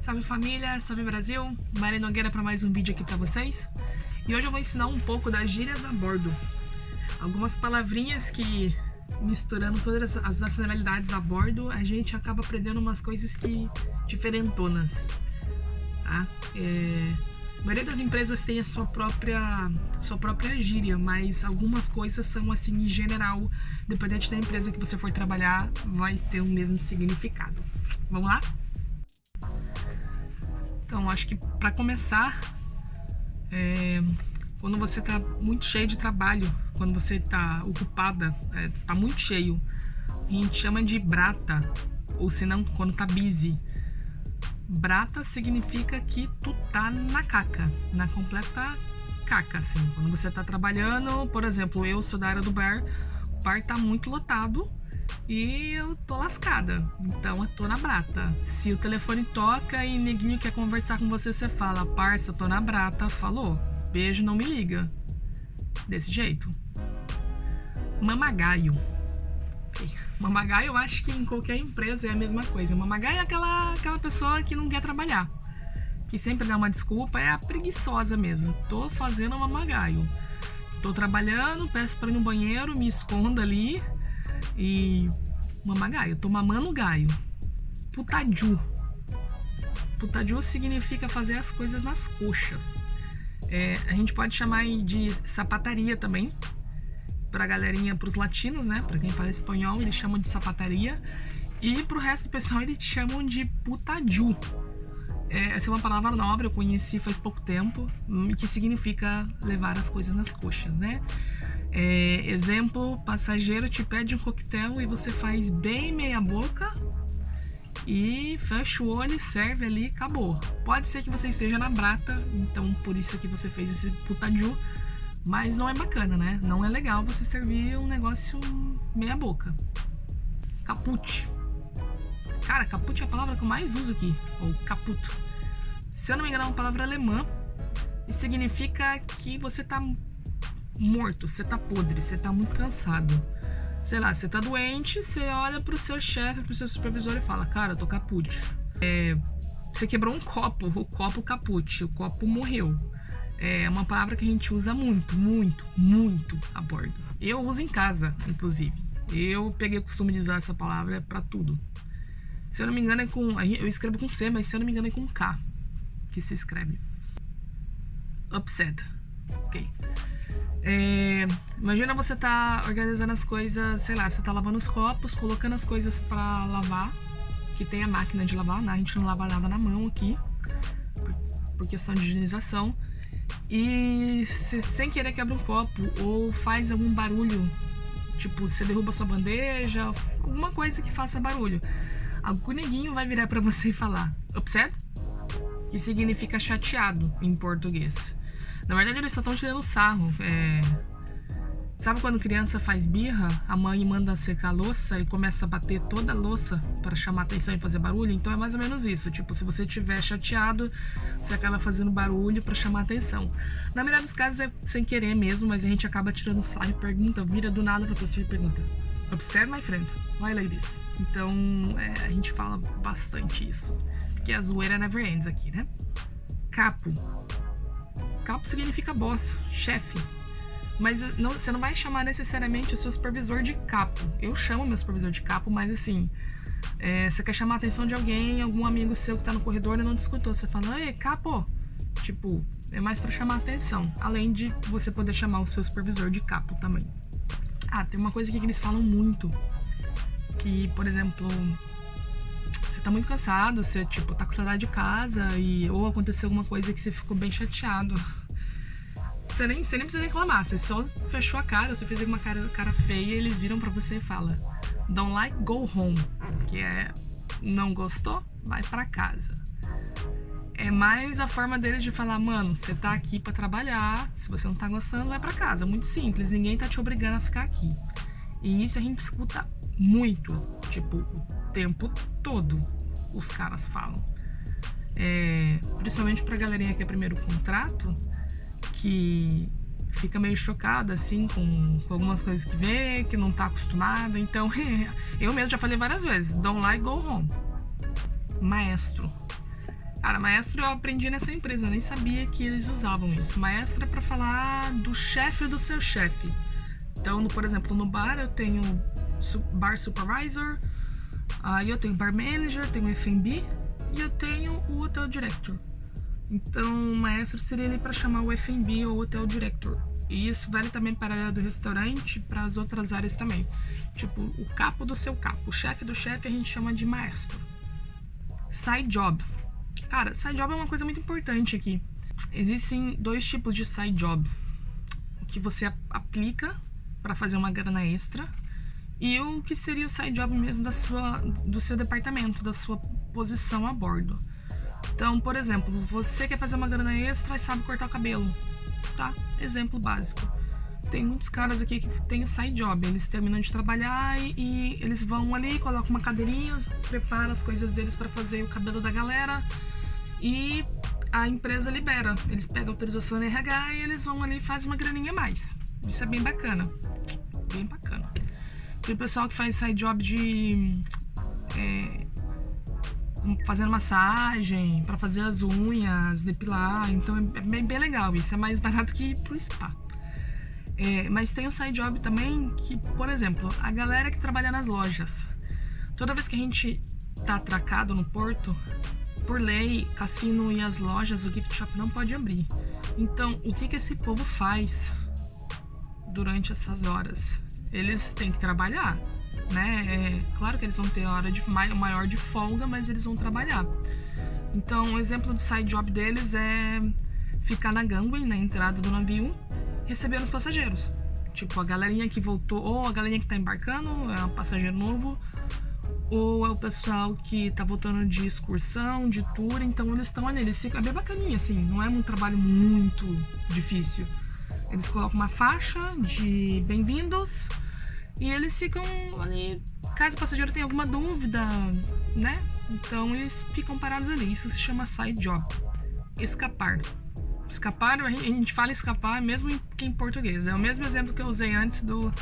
Salve família, salve Brasil, Mari Nogueira para mais um vídeo aqui para vocês. E hoje eu vou ensinar um pouco das gírias a bordo. Algumas palavrinhas que, misturando todas as nacionalidades a bordo, a gente acaba aprendendo umas coisas que diferentonas, tá? A maioria das empresas tem a sua própria gíria, mas algumas coisas são assim em geral, dependente da empresa que você for trabalhar, vai ter o mesmo significado. Vamos lá? Então, acho que para começar, quando você tá muito cheio de trabalho, quando você tá ocupada, tá muito cheio, a gente chama de brata, ou se não, quando tá busy. Brata significa que tu tá na caca, na completa caca, assim. Quando você tá trabalhando, por exemplo, eu sou da área do bar, o bar tá muito lotado e eu tô lascada, então eu tô na brata. Se o telefone toca e neguinho quer conversar com você, você fala, parça, tô na brata, falou, beijo, não me liga. Desse jeito. Mamagaio. Mamagaio, eu acho que em qualquer empresa é a mesma coisa. Mamagaio é aquela pessoa que não quer trabalhar, que sempre dá uma desculpa, é a preguiçosa mesmo. Tô fazendo mamagaio. Tô trabalhando, peço pra ir no banheiro, me escondo ali e... mamagaio, tô mamando gaio. Putaju. Putaju significa fazer as coisas nas coxas. A gente pode chamar de sapataria também. Pra galerinha, pros latinos, né? Pra quem fala espanhol, eles chamam de sapataria. E pro resto do pessoal, eles chamam de putaju. Essa é uma palavra nova, eu conheci faz pouco tempo, que significa levar as coisas nas coxas, né? Exemplo, passageiro te pede um coquetel e você faz bem meia boca e fecha o olho, serve ali, acabou. Pode ser que você esteja na brata, então por isso que você fez esse putaju. Mas não é bacana, né? Não é legal você servir um negócio meia boca. Caput. Cara, caput é a palavra que eu mais uso aqui. Ou caputo. Se eu não me engano, é uma palavra alemã. E significa que você tá morto, você tá podre, você tá muito cansado. Sei lá, você tá doente, você olha pro seu chefe, pro seu supervisor e fala, cara, eu tô caput. Você quebrou um copo, o copo caput, o copo morreu. É uma palavra que a gente usa muito a bordo. Eu uso em casa, inclusive. Eu peguei o costume de usar essa palavra pra tudo. Se eu não me engano é com... eu escrevo com C, mas se eu não me engano é com K que se escreve. Upset. Ok. Imagina você tá organizando as coisas, sei lá, você tá lavando os copos, colocando as coisas pra lavar, que tem a máquina de lavar, né? A gente não lava nada na mão aqui, por questão de higienização. E você sem querer quebra um copo ou faz algum barulho, tipo, você derruba sua bandeja, alguma coisa que faça barulho. Algum neguinho vai virar pra você e falar upset, que significa chateado em português. Na verdade eles só estão tirando sarro. Sabe quando criança faz birra, a mãe manda secar a louça e começa a bater toda a louça para chamar atenção e fazer barulho? Então é mais ou menos isso. Tipo, se você estiver chateado, você acaba fazendo barulho para chamar atenção. Na maioria dos casos é sem querer mesmo, mas a gente acaba tirando sarro e pergunta, vira do nada pra pessoa e pergunta upset, my friend? Why like this? Então a gente fala bastante isso, porque a zoeira never ends aqui, né? Capo. Capo significa boss, chefe. Mas você não vai chamar necessariamente o seu supervisor de capo. Eu chamo meu supervisor de capo, mas assim, você quer chamar a atenção de alguém, algum amigo seu que tá no corredor e não te escutou. Você fala, ei, capo! Tipo, é mais pra chamar a atenção. Além de você poder chamar o seu supervisor de capo também. Tem uma coisa aqui que eles falam muito. Que, por exemplo, você tá muito cansado, você, tipo, tá com saudade de casa ou aconteceu alguma coisa que você ficou bem chateado. Você nem precisa reclamar, você só fechou a cara, você fez uma cara feia, eles viram pra você e falam don't like, go home, que não gostou, vai pra casa. É mais a forma deles de falar, mano, você tá aqui pra trabalhar, se você não tá gostando, vai pra casa. Muito simples, ninguém tá te obrigando a ficar aqui. E isso a gente escuta muito, tipo, o tempo todo os caras falam. Principalmente pra galerinha que é primeiro contrato, que fica meio chocada, assim, com algumas coisas que vê, que não tá acostumada. Então, eu mesmo já falei várias vezes, don't like, go home. Maestro. Cara, maestro eu aprendi nessa empresa, eu nem sabia que eles usavam isso. Maestro é pra falar do chefe do seu chefe. Então, por exemplo, no bar eu tenho bar supervisor, aí eu tenho bar manager, tenho F&B e eu tenho o hotel director. Então, o maestro seria ele para chamar o F&B ou hotel director. E isso vale também para a área do restaurante, para as outras áreas também. Tipo, o capo do seu capo, o chefe do chefe a gente chama de maestro. Side job. Cara, side job é uma coisa muito importante aqui. Existem 2 tipos de side job. O que você aplica para fazer uma grana extra e o que seria o side job mesmo do seu departamento, da sua posição a bordo. Então, por exemplo, você quer fazer uma grana extra e sabe cortar o cabelo, tá? Exemplo básico. Tem muitos caras aqui que tem o side job, eles terminam de trabalhar e eles vão ali, colocam uma cadeirinha, preparam as coisas deles para fazer o cabelo da galera e a empresa libera. Eles pegam a autorização da RH e eles vão ali e fazem uma graninha a mais. Isso é bem bacana. Bem bacana. Tem o pessoal que faz side job de fazendo massagem, para fazer as unhas, depilar. Então é bem legal isso. É mais barato que ir pro spa. Mas tem o side job também que, por exemplo, a galera que trabalha nas lojas. Toda vez que a gente tá atracado no porto, por lei, cassino e as lojas, o gift shop não pode abrir. Então, o que esse povo faz durante essas horas? Eles têm que trabalhar, né? Claro que eles vão ter a hora maior de folga, mas eles vão trabalhar. Então, um exemplo de side job deles é ficar na gangway, na entrada do navio, recebendo os passageiros. Tipo, a galerinha que voltou, ou a galerinha que tá embarcando, é um passageiro novo, ou é o pessoal que tá voltando de excursão, de tour, então eles estão ali, eles ficam, é bem bacaninha, assim, não é um trabalho muito difícil. Eles colocam uma faixa de bem-vindos e eles ficam ali, caso o passageiro tenha alguma dúvida, né? Então eles ficam parados ali, isso se chama side job. Escapar. Escapar, a gente fala escapar mesmo que em português, é o mesmo exemplo que eu usei antes do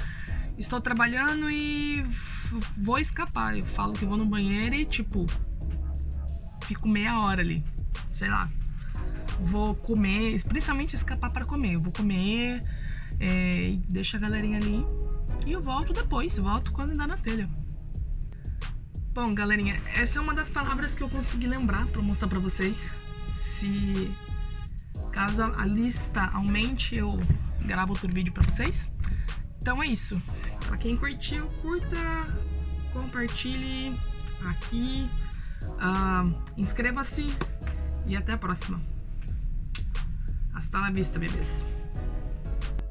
estou trabalhando e vou escapar. Eu falo que vou no banheiro e, tipo, fico meia hora ali. Sei lá. Vou comer, principalmente escapar para comer. Eu vou comer, deixo a galerinha ali e eu volto depois. Volto quando dá na telha. Bom, galerinha, essa é uma das palavras que eu consegui lembrar para mostrar para vocês. Se caso a lista aumente, eu gravo outro vídeo para vocês. Então é isso. Pra quem curtiu, curta, compartilhe aqui, inscreva-se e até a próxima. Hasta la vista, bebês.